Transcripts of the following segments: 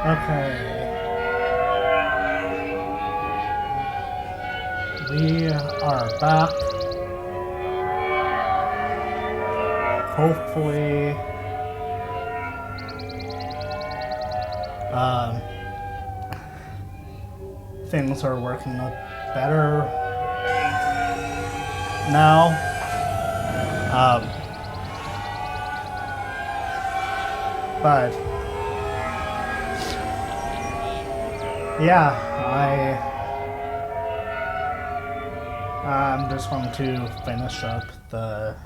Okay. We are back. Hopefully, um, things are working better now. Um, but yeah, I'm just going to finish up the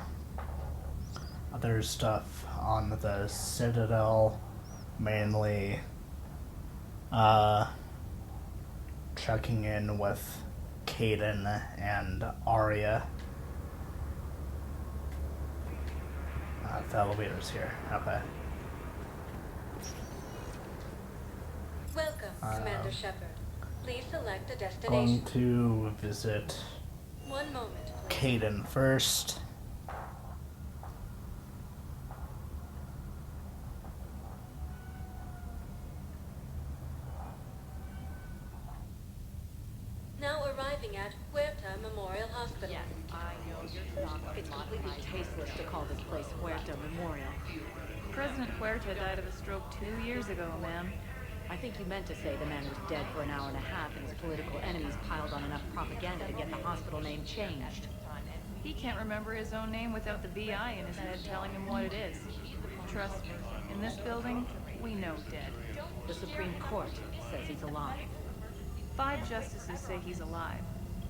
other stuff on the Citadel, mainly checking in with Caden and Arya. The elevator's here. Okay. Welcome, Commander Shepard. Please select a Going destination. to visit One moment, please. Caden first. Now arriving at Huerta Memorial Hospital. Yes, I know you're not. It's completely tasteless to call this place Huerta Memorial. President Huerta died of a stroke 2 years ago, ma'am. I think you meant to say the man was dead for an hour and a half and his political enemies piled on enough propaganda to get the hospital name changed. He can't remember his own name without the VI in his head telling him what it is. Trust me, in this building, we know dead. The Supreme Court says he's alive. 5 justices say he's alive.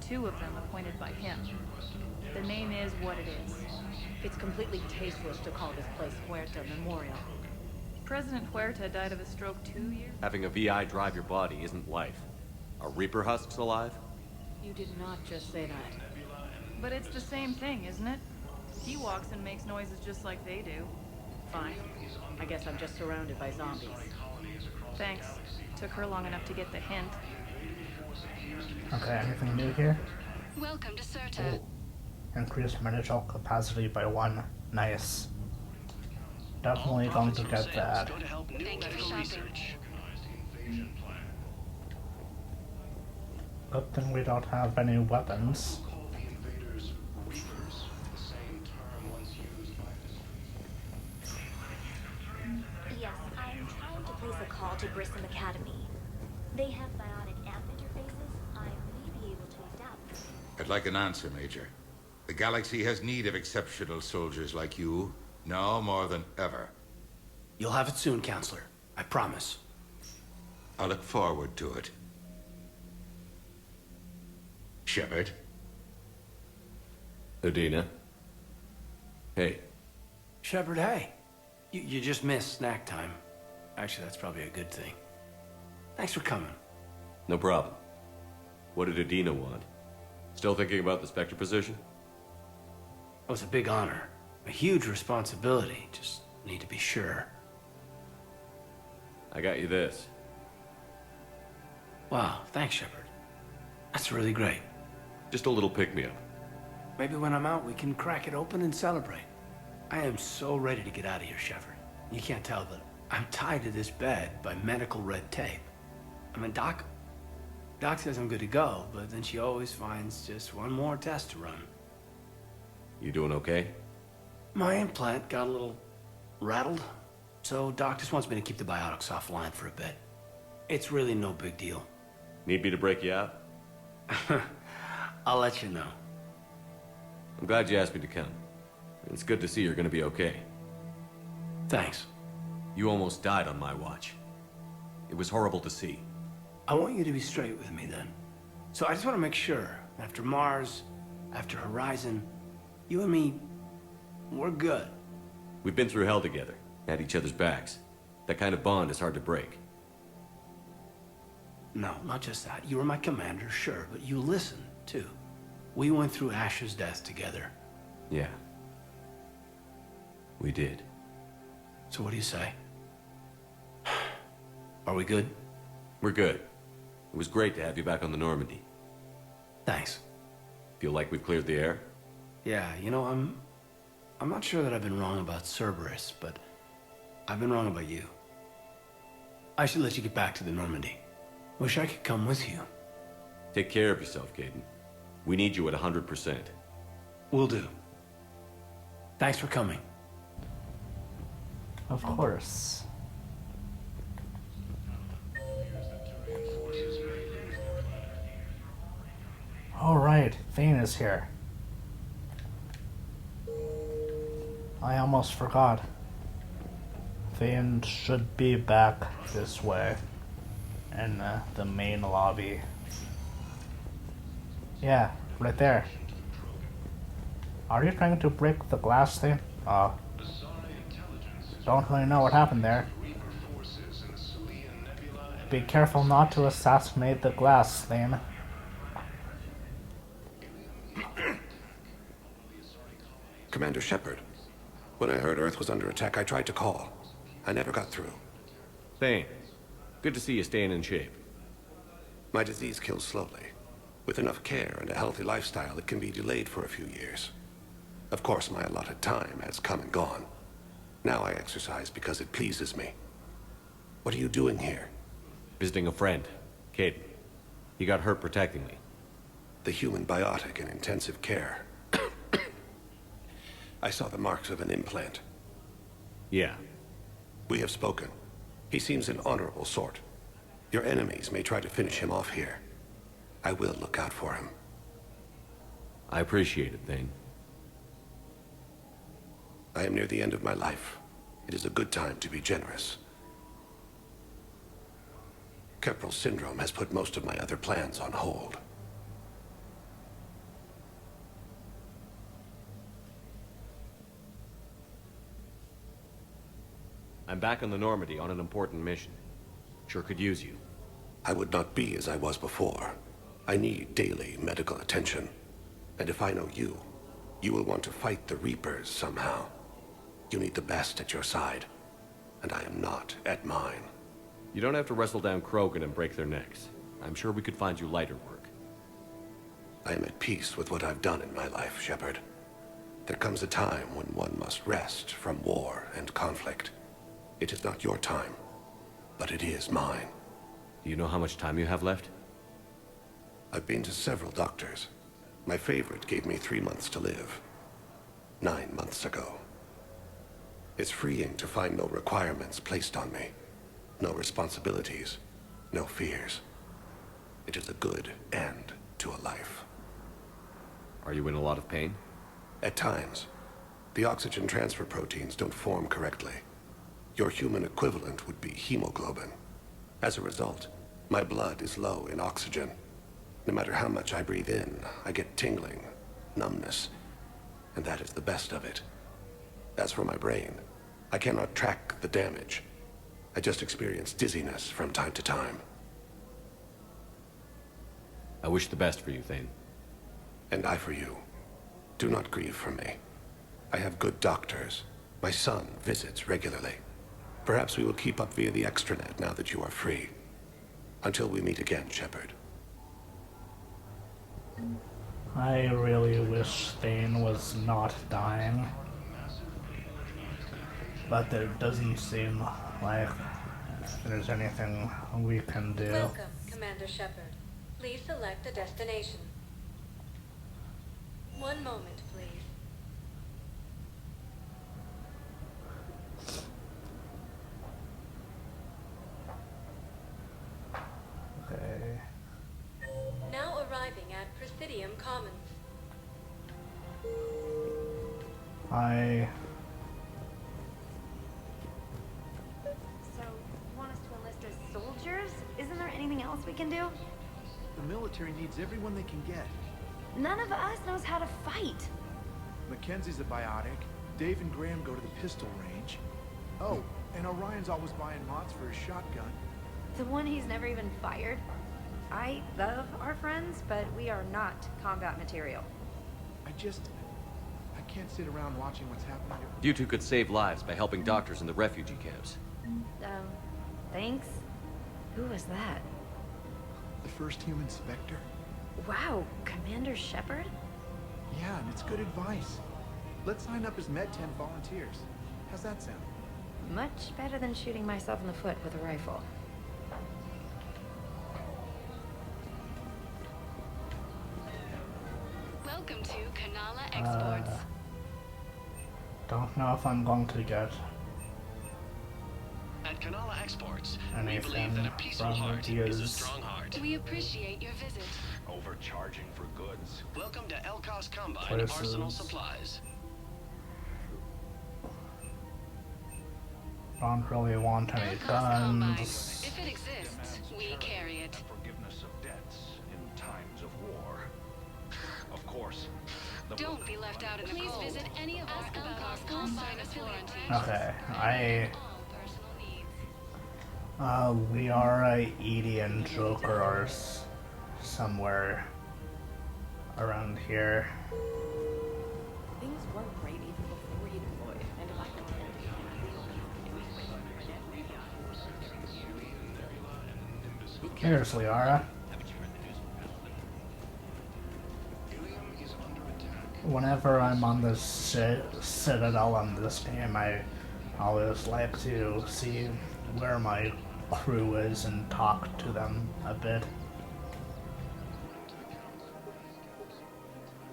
2 of them appointed by him. The name is what it is. It's completely tasteless to call this place Huerta Memorial. President Huerta died of a stroke 2 years... Having a VI drive your body isn't life. Are Reaper husks alive? You did not just say that. But it's the same thing, isn't it? He walks and makes noises just like they do. Fine. I guess I'm just surrounded by zombies. Thanks. Took her long enough to get the hint. Okay, anything new here? Welcome to Citadel. Increased mental capacity by 1. Nice. Definitely going to get that. Thank you for shopping. Good thing we don't have any weapons. Yes, I'm trying to place a call to Grissom Academy. They have bionic amp interfaces. I may be able to adapt. I'd like an answer, Major. The galaxy has need of exceptional soldiers like you, now more than ever. You'll have it soon, Counselor. I promise. I look forward to it. Shepard? Adina? Hey. Shepard, hey. You just missed snack time. Actually, that's probably a good thing. Thanks for coming. No problem. What did Adina want? Still thinking about the Spectre position? It was a big honor. A huge responsibility. Just need to be sure. I got you this. Wow, thanks, Shepard. That's really great. Just a little pick-me-up. Maybe when I'm out, we can crack it open and celebrate. I am so ready to get out of here, Shepard. You can't tell, but I'm tied to this bed by medical red tape. I mean, Doc says I'm good to go, but then she always finds just one more test to run. You doing okay? My implant got a little rattled, so Doc just wants me to keep the biotics offline for a bit. It's really no big deal. Need me to break you out? I'll let you know. I'm glad you asked me to come. It's good to see you're gonna be okay. Thanks. You almost died on my watch. It was horrible to see. I want you to be straight with me then. So I just want to make sure, after Mars, after Horizon, you and me, we're good. We've been through hell together, had each other's backs. That kind of bond is hard to break. No, not just that. You were my commander, sure, but you listened, too. We went through Ash's death together. Yeah. We did. So what do you say? Are we good? We're good. It was great to have you back on the Normandy. Thanks. Feel like we've cleared the air? Yeah, you know, I'm not sure that I've been wrong about Cerberus, but I've been wrong about you. I should let you get back to the Normandy. Wish I could come with you. Take care of yourself, Caden. We need you at 100%. Will do. Thanks for coming. Of course. Alright, Thane is here. I almost forgot. Thane should be back this way in the main lobby. Yeah, right there. Are you trying to break the glass thing? Don't really know what happened there. Be careful not to assassinate the glass thing. Commander Shepard. When I heard Earth was under attack, I tried to call. I never got through. Thane, good to see you staying in shape. My disease kills slowly. With enough care and a healthy lifestyle, it can be delayed for a few years. Of course, my allotted time has come and gone. Now I exercise because it pleases me. What are you doing here? Visiting a friend, Caden. He got hurt protecting me. The human biotic in intensive care. I saw the marks of an implant. Yeah. We have spoken. He seems an honorable sort. Your enemies may try to finish him off here. I will look out for him. I appreciate it, Thane. I am near the end of my life. It is a good time to be generous. Keprel syndrome has put most of my other plans on hold. I'm back on the Normandy on an important mission. Sure could use you. I would not be as I was before. I need daily medical attention. And if I know you, you will want to fight the Reapers somehow. You need the best at your side, and I am not at mine. You don't have to wrestle down Krogan and break their necks. I'm sure we could find you lighter work. I am at peace with what I've done in my life, Shepard. There comes a time when one must rest from war and conflict. It is not your time, but it is mine. Do you know how much time you have left? I've been to several doctors. My favorite gave me 3 months to live. 9 months ago. It's freeing to find no requirements placed on me. No responsibilities. No fears. It is a good end to a life. Are you in a lot of pain? At times. The oxygen transfer proteins don't form correctly. Your human equivalent would be hemoglobin. As a result, my blood is low in oxygen. No matter how much I breathe in, I get tingling, numbness, and that is the best of it. As for my brain, I cannot track the damage. I just experience dizziness from time to time. I wish the best for you, Thane. And I for you. Do not grieve for me. I have good doctors. My son visits regularly. Perhaps we will keep up via the extranet now that you are free. Until we meet again, Shepard. I really wish Thane was not dying. But there doesn't seem like there's anything we can do. Welcome, Commander Shepard. Please select a destination. One moment, please. Okay. Now arriving at Presidium Commons. So, you want us to enlist as soldiers? Isn't there anything else we can do? The military needs everyone they can get. None of us knows how to fight. Mackenzie's a biotic. Dave and Graham go to the pistol range. Oh, and Orion's always buying mods for his shotgun. The one he's never even fired. I love our friends, but we are not combat material. I can't sit around watching what's happening. You two could save lives by helping doctors in the refugee camps. Thanks. Who was that? The first human Spectre? Wow, Commander Shepard? Yeah, and it's good advice. Let's sign up as Med 10 volunteers. How's that sound? Much better than shooting myself in the foot with a rifle. Canala Exports. Don't know if I'm going to get At Canala Exports, we believe anything that a peaceful from heart is a these. strong heart. We appreciate your visit. Overcharging for goods. Welcome to Elcos Combine Places. Arsenal Supplies. Don't really want any Elcos Combine. guns. If it exists, we carry it. Forgiveness of debts in times of war. Of course. Don't be left out in the cold. Please visit any of our Elcos Combine affiliates. Okay, All personal needs. we are Edie and Joker or somewhere around here. Things weren't great even before you deployed, and if I could Here's Liara. Whenever I'm on the Citadel on this game, I always like to see where my crew is and talk to them a bit.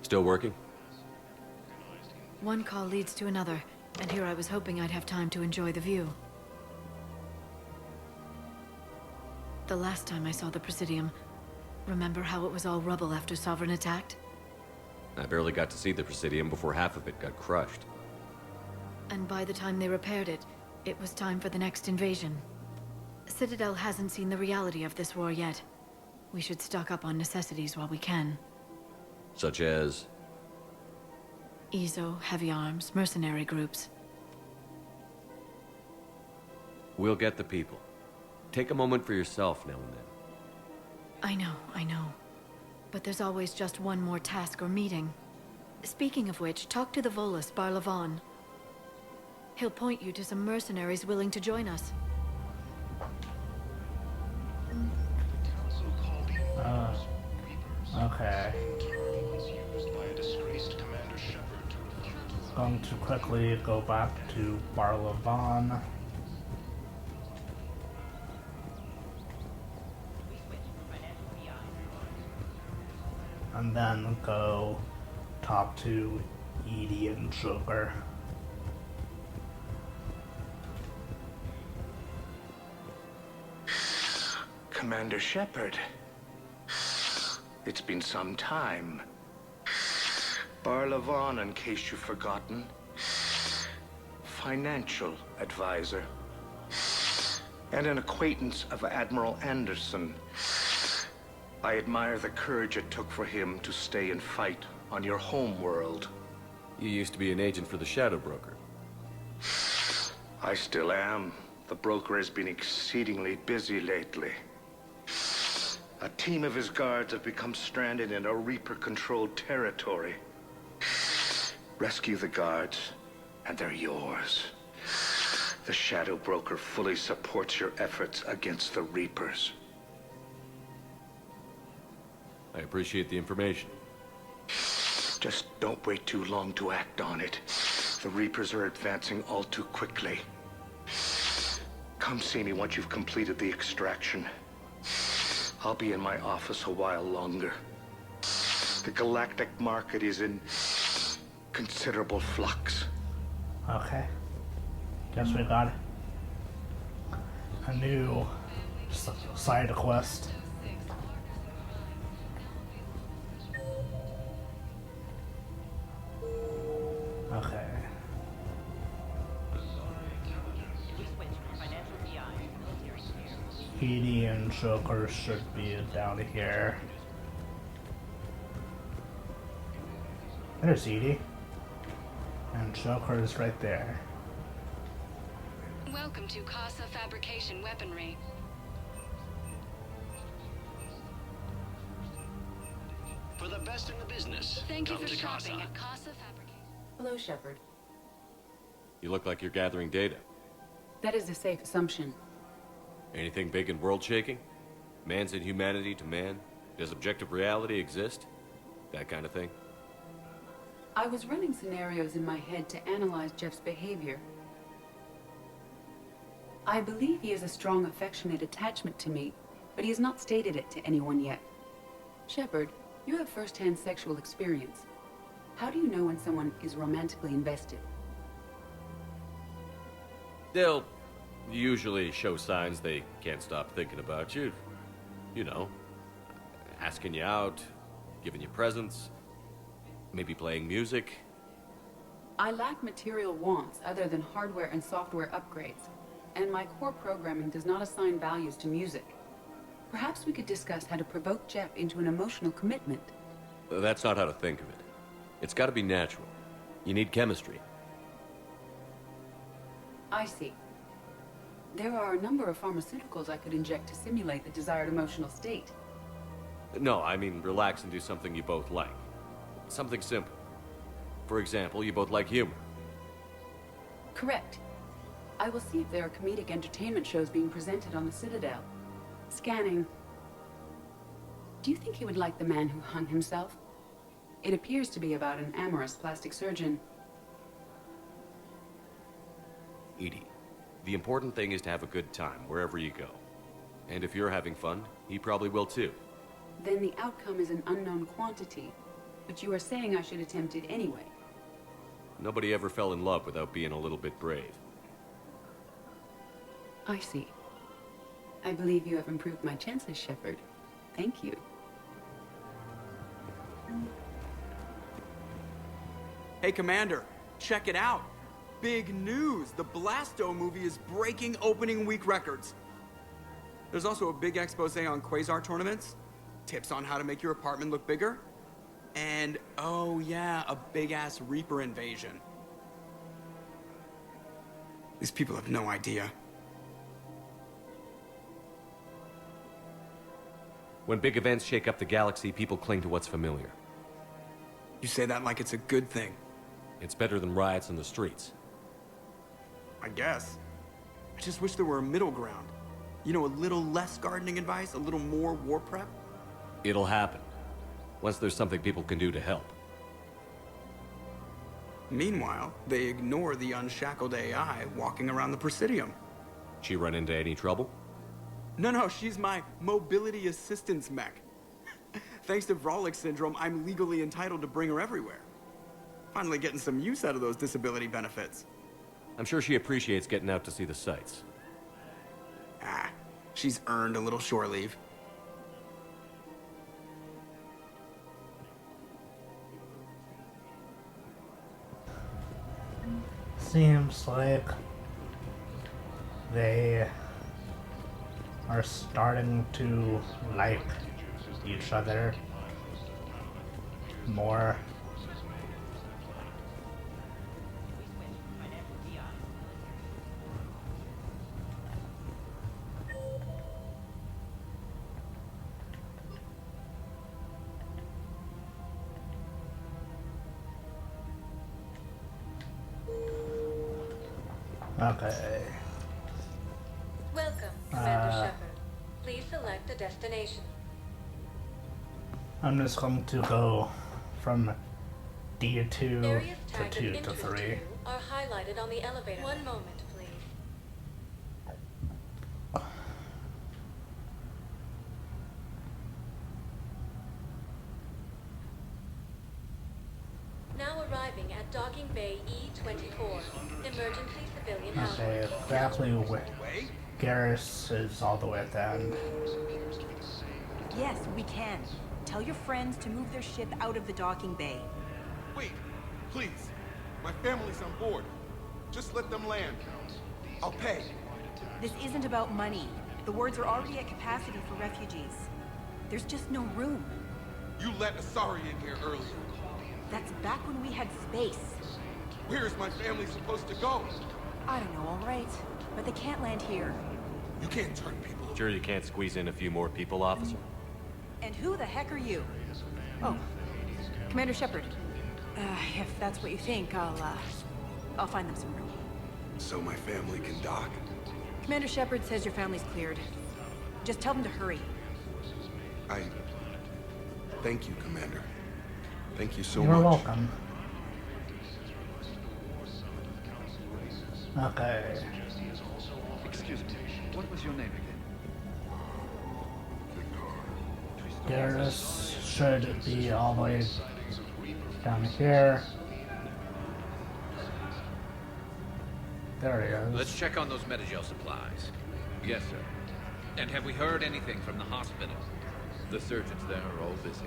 Still working? One call leads to another, and here I was hoping I'd have time to enjoy the view. The last time I saw the Presidium, remember how it was all rubble after Sovereign attacked? I barely got to see the Presidium before half of it got crushed. And by the time they repaired it, it was time for the next invasion. Citadel hasn't seen the reality of this war yet. We should stock up on necessities while we can. Such as? EZO, heavy arms, mercenary groups. We'll get the people. Take a moment for yourself now and then. I know. But there's always just one more task or meeting. Speaking of which, talk to the Volus, Barlavon. He'll point you to some mercenaries willing to join us. Okay. Going to quickly go back to Barlavon. And then go talk to Edie and Joker. Commander Shepard. It's been some time. Barlavon, in case you've forgotten. Financial advisor. And an acquaintance of Admiral Anderson. I admire the courage it took for him to stay and fight on your home world. You used to be an agent for the Shadow Broker. I still am. The broker has been exceedingly busy lately. A team of his guards have become stranded in a Reaper-controlled territory. Rescue the guards, and they're yours. The Shadow Broker fully supports your efforts against the Reapers. I appreciate the information. Just don't wait too long to act on it. The Reapers are advancing all too quickly. Come see me once you've completed the extraction. I'll be in my office a while longer. The galactic market is in considerable flux. Okay. Guess we got a new side quest. Okay. Edie and Joker should be down here. There's Edie. And Joker is right there. Welcome to Casa Fabrication Weaponry. For the best in the business, Thank you come for to shopping Casa. at Casa Fabrication. Hello, Shepard. You look like you're gathering data. That is a safe assumption. Anything big and world-shaking? Man's inhumanity to man? Does objective reality exist? That kind of thing? I was running scenarios in my head to analyze Jeff's behavior. I believe he has a strong affectionate attachment to me, but he has not stated it to anyone yet. Shepard, you have first-hand sexual experience. How do you know when someone is romantically invested? They'll usually show signs they can't stop thinking about you. You know, asking you out, giving you presents, maybe playing music. I lack material wants other than hardware and software upgrades, and my core programming does not assign values to music. Perhaps we could discuss how to provoke Jeff into an emotional commitment. That's not how to think of it. It's got to be natural. You need chemistry. I see. There are a number of pharmaceuticals I could inject to simulate the desired emotional state. No, I mean relax and do something you both like. Something simple. For example, you both like humor. Correct. I will see if there are comedic entertainment shows being presented on the Citadel. Scanning. Do you think he would like The Man Who Hung Himself? It appears to be about an amorous plastic surgeon. Edie, the important thing is to have a good time wherever you go. And if you're having fun, he probably will too. Then the outcome is an unknown quantity, but you are saying I should attempt it anyway. Nobody ever fell in love without being a little bit brave. I see. I believe you have improved my chances, Shepard. Thank you. Hey, Commander, check it out. Big news! The Blasto movie is breaking opening week records. There's also a big expose on quasar tournaments, tips on how to make your apartment look bigger, and, oh yeah, a big-ass Reaper invasion. These people have no idea. When big events shake up the galaxy, people cling to what's familiar. You say that like it's a good thing. It's better than riots in the streets. I guess. I just wish there were a middle ground. You know, a little less gardening advice, a little more war prep. It'll happen. Once there's something people can do to help. Meanwhile, they ignore the unshackled AI walking around the Presidium. She run into any trouble? No, she's my mobility assistance mech. Thanks to Vrolic syndrome, I'm legally entitled to bring her everywhere. Finally getting some use out of those disability benefits. I'm sure she appreciates getting out to see the sights. Ah, she's earned a little shore leave. Seems like they are starting to like each other more. Okay. Welcome, Commander Shepard. Please select a destination. I'm just going to go from D2 Areas to tagged 2 of to interest 3. to you are highlighted on the elevator. One moment, please. Now arriving at Docking Bay E-24, emergency civilian housing. Okay, exactly where Garrus is all the way at the end. Yes, we can. Tell your friends to move their ship out of the docking bay. Wait, please. My family's on board. Just let them land. I'll pay. This isn't about money. The wards are already at capacity for refugees. There's just no room. You let Asari in here earlier. That's back when we had space. Where is my family supposed to go? I don't know, all right. But they can't land here. You can't turn people. Sure you can't squeeze in a few more people, officer? And who the heck are you? Oh, Commander Shepard. If that's what you think, I'll find them some room. So my family can dock? Commander Shepard says your family's cleared. Just tell them to hurry. Thank you, Commander. Thank you so You're much. welcome. Okay. Excuse me, what was your name again? Garrus should be all the way Down here. There he is. Let's check on those Metagel supplies. Yes, sir. And have we heard anything from the hospital? The surgeons there are all busy.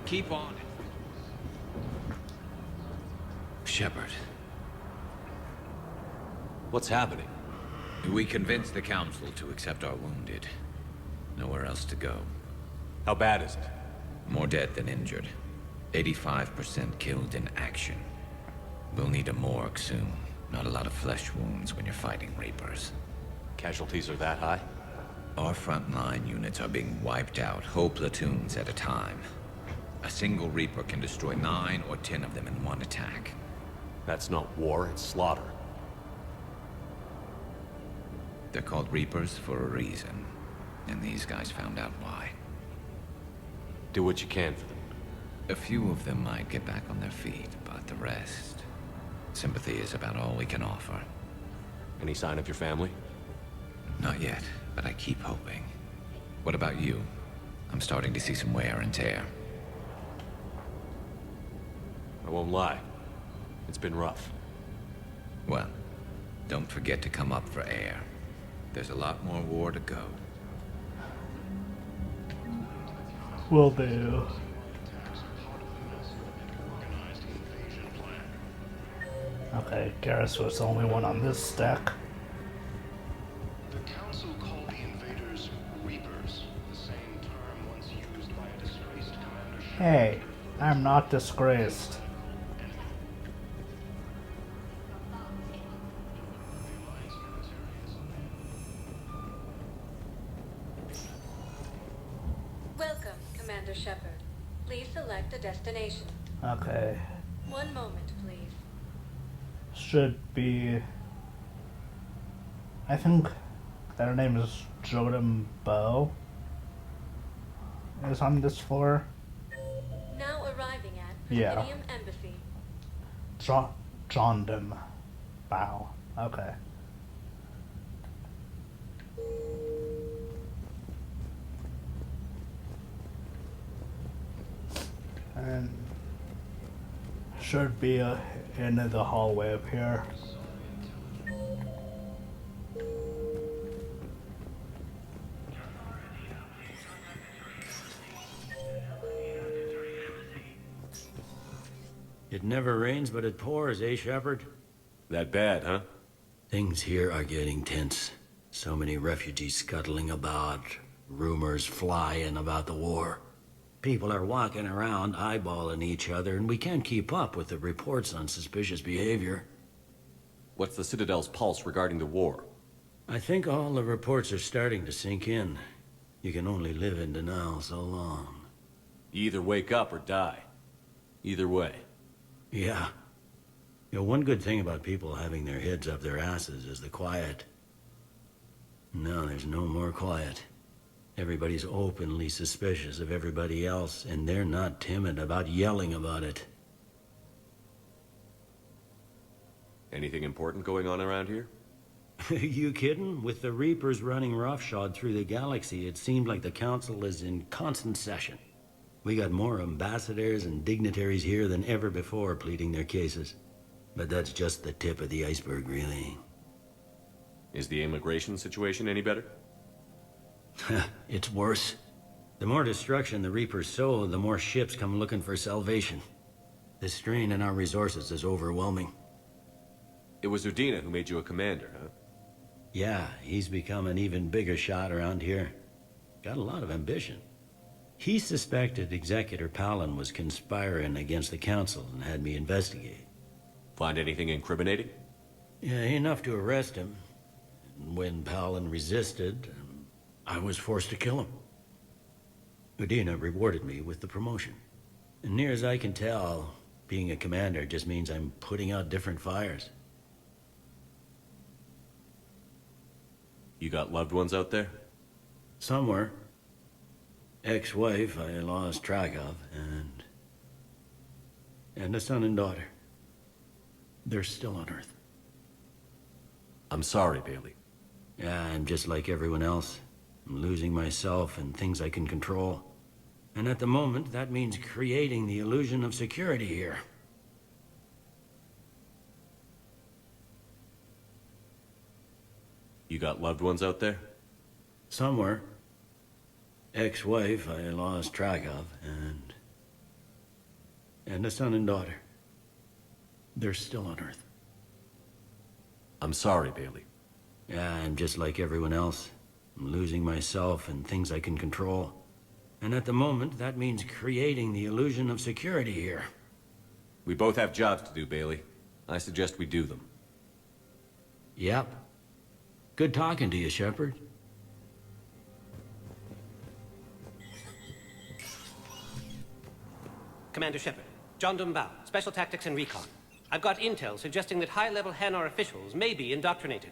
Keep on it. Shepard. What's happening? We convinced the Council to accept our wounded. Nowhere else to go. How bad is it? More dead than injured. 85% killed in action. We'll need a morgue soon. Not a lot of flesh wounds when you're fighting Reapers. Casualties are that high? Our frontline units are being wiped out, whole platoons at a time. A single Reaper can destroy 9 or 10 of them in one attack. That's not war, it's slaughter. They're called Reapers for a reason. And these guys found out why. Do what you can for them. A few of them might get back on their feet, but the rest... Sympathy is about all we can offer. Any sign of your family? Not yet, but I keep hoping. What about you? I'm starting to see some wear and tear. I won't lie. It's been rough. Well, don't forget to come up for air. There's a lot more war to go. Will do. Okay, Garrus was the only one on this deck. The Council called the invaders Reapers, the same term once used by a disgraced commander. Hey, I'm not disgraced. Welcome, Commander Shepard. Please select a destination. Okay. One moment, please. Should be... I think their name is Jordan Bow. Is on this floor. Now arriving at Yeah. Presidium Embassy. Jordan Bow. Okay. And should be in the hallway up here. It never rains, but it pours, eh, Shepard? That bad, huh? Things here are getting tense. So many refugees scuttling about, rumors flying about the war. People are walking around eyeballing each other, and we can't keep up with the reports on suspicious behavior. What's the Citadel's pulse regarding the war? I think all the reports are starting to sink in. You can only live in denial so long. You either wake up or die. Either way. Yeah. You know, one good thing about people having their heads up their asses is the quiet. No, there's no more quiet. Everybody's openly suspicious of everybody else, and they're not timid about yelling about it. Anything important going on around here? You kidding? With the Reapers running roughshod through the galaxy, it seemed like the Council is in constant session. We got more ambassadors and dignitaries here than ever before pleading their cases. But that's just the tip of the iceberg, really. Is the immigration situation any better? It's worse. The more destruction the Reapers sow, the more ships come looking for salvation. The strain on our resources is overwhelming. It was Udina who made you a commander, huh? Yeah, he's become an even bigger shot around here. Got a lot of ambition. He suspected Executor Palin was conspiring against the Council and had me investigate. Find anything incriminating? Yeah, enough to arrest him. And when Palin resisted, I was forced to kill him. Udina rewarded me with the promotion. And near as I can tell, being a commander just means I'm putting out different fires. You got loved ones out there? Somewhere. Ex-wife I lost track of, and a son and daughter. They're still on Earth. I'm sorry, Bailey. Yeah, I'm just like everyone else. I'm losing myself and things I can control. And at the moment, that means creating the illusion of security here. You got loved ones out there? Somewhere. Ex-wife I lost track of, and a son and daughter. They're still on Earth. I'm sorry, Bailey. Yeah, I'm just like everyone else. I'm losing myself and things I can control. And at the moment, that means creating the illusion of security here. We both have jobs to do, Bailey. I suggest we do them. Yep. Good talking to you, Shepard. Commander Shepard, John Dumbao, Special Tactics and Recon. I've got intel suggesting that high-level Hanar officials may be indoctrinated.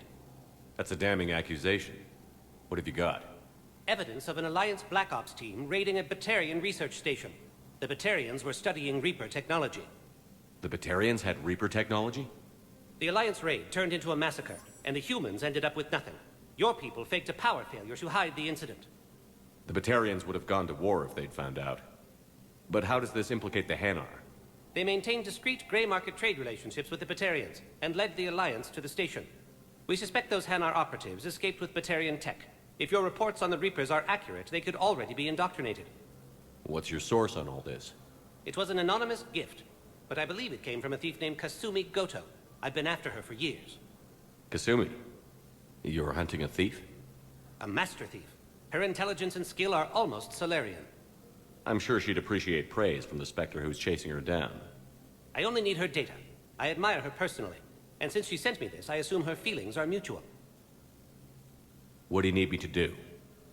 That's a damning accusation. What have you got? Evidence of an Alliance Black Ops team raiding a Batarian research station. The Batarians were studying Reaper technology. The Batarians had Reaper technology? The Alliance raid turned into a massacre, and the humans ended up with nothing. Your people faked a power failure to hide the incident. The Batarians would have gone to war if they'd found out. But how does this implicate the Hanar? They maintained discreet gray market trade relationships with the Batarians, and led the Alliance to the station. We suspect those Hanar operatives escaped with Batarian tech. If your reports on the Reapers are accurate, they could already be indoctrinated. What's your source on all this? It was an anonymous gift, but I believe it came from a thief named Kasumi Goto. I've been after her for years. Kasumi? You're hunting a thief? A master thief. Her intelligence and skill are almost Solarian. I'm sure she'd appreciate praise from the Spectre who's chasing her down. I only need her data. I admire her personally. And since she sent me this, I assume her feelings are mutual. What do you need me to do?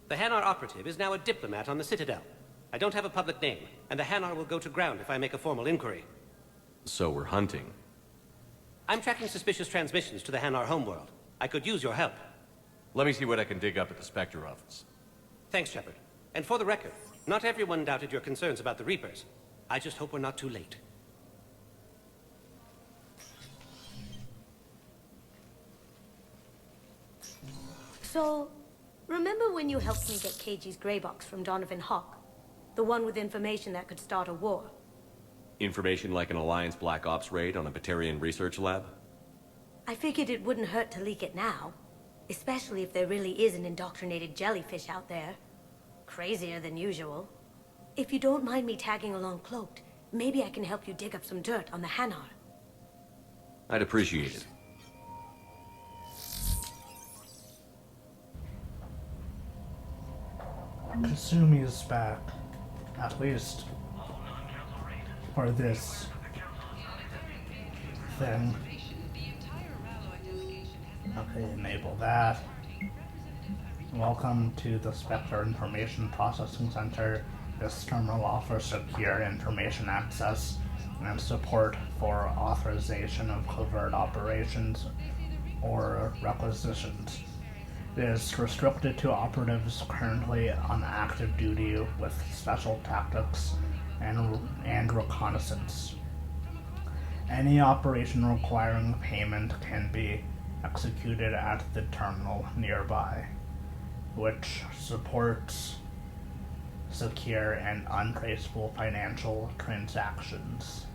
The Hanar operative is now a diplomat on the Citadel. I don't have a public name, and the Hanar will go to ground if I make a formal inquiry. So we're hunting. I'm tracking suspicious transmissions to the Hanar homeworld. I could use your help. Let me see what I can dig up at the Spectre office. Thanks, Shepard. And for the record, not everyone doubted your concerns about the Reapers. I just hope we're not too late. So, remember when you helped me get KG's grey box from Donovan Hawk? The one with information that could start a war? Information like an Alliance Black Ops raid on a Batarian research lab? I figured it wouldn't hurt to leak it now. Especially if there really is an indoctrinated jellyfish out there. Crazier than usual. If you don't mind me tagging along cloaked, maybe I can help you dig up some dirt on the Hanar. I'd appreciate it. Kasumi is back. At least. For this thing. Okay, enable that. Welcome to the Spectre Information Processing Center. This terminal offers secure information access and support for authorization of covert operations or requisitions. It is restricted to operatives currently on active duty with special tactics and reconnaissance. Any operation requiring payment can be executed at the terminal nearby, which supports secure and untraceable financial transactions.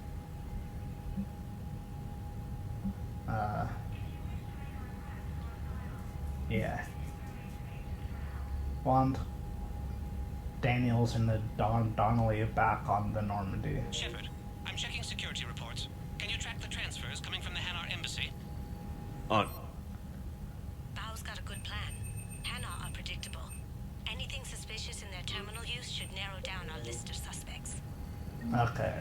Yeah. Want Daniels and the Donnelly back on the Normandy. Shepard, I'm checking security reports. Can you track the transfers coming from the Hanar embassy? On. Bao's got a good plan. Hanar are predictable. Anything suspicious in their terminal use should narrow down our list of suspects. Okay.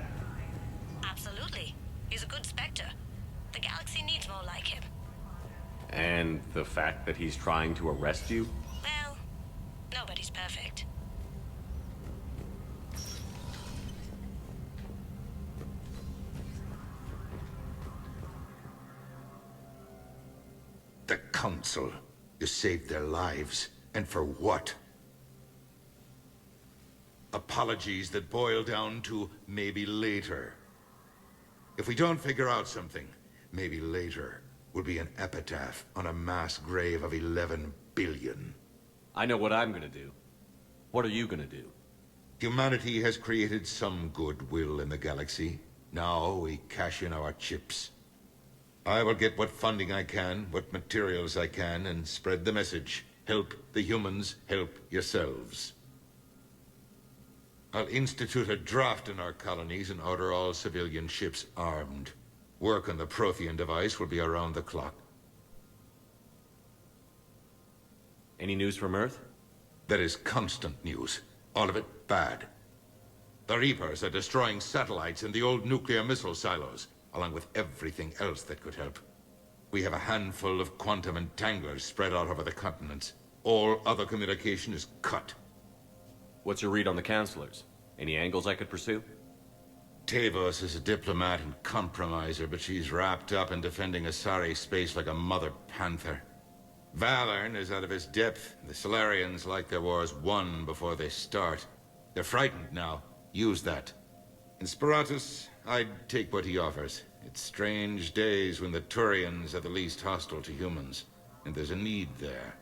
Absolutely. He's a good Spectre. The galaxy needs more like him. And the fact that he's trying to arrest you? Well, nobody's perfect. The Council. You saved their lives. And for what? Apologies that boil down to maybe later. If we don't figure out something, maybe later will be an epitaph on a mass grave of 11 billion. I know what I'm gonna do. What are you gonna do? Humanity has created some goodwill in the galaxy. Now we cash in our chips. I will get what funding I can, what materials I can, and spread the message. Help the humans, help yourselves. I'll institute a draft in our colonies and order all civilian ships armed. Work on the Prothean device will be around the clock. Any news from Earth? There is constant news. All of it bad. The Reapers are destroying satellites in the old nuclear missile silos, along with everything else that could help. We have a handful of quantum entanglers spread out over the continents. All other communication is cut. What's your read on the Counselors? Any angles I could pursue? Tavos is a diplomat and compromiser, but she's wrapped up in defending Asari space like a mother panther. Valern is out of his depth. The Solarians like their wars won before they start. They're frightened now. Use that. In Sparatus, I'd take what he offers. It's strange days when the Turians are the least hostile to humans, and there's a need there.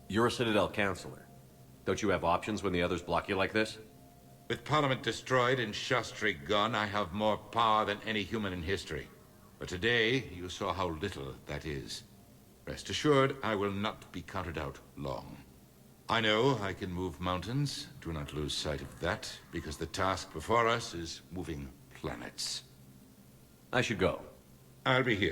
You're a Citadel Counselor. Don't you have options when the others block you like this? With Parliament destroyed and Shastri gone, I have more power than any human in history. But today, you saw how little that is. Rest assured, I will not be counted out long. I know I can move mountains. Do not lose sight of that, because the task before us is moving planets. I should go. I'll be here.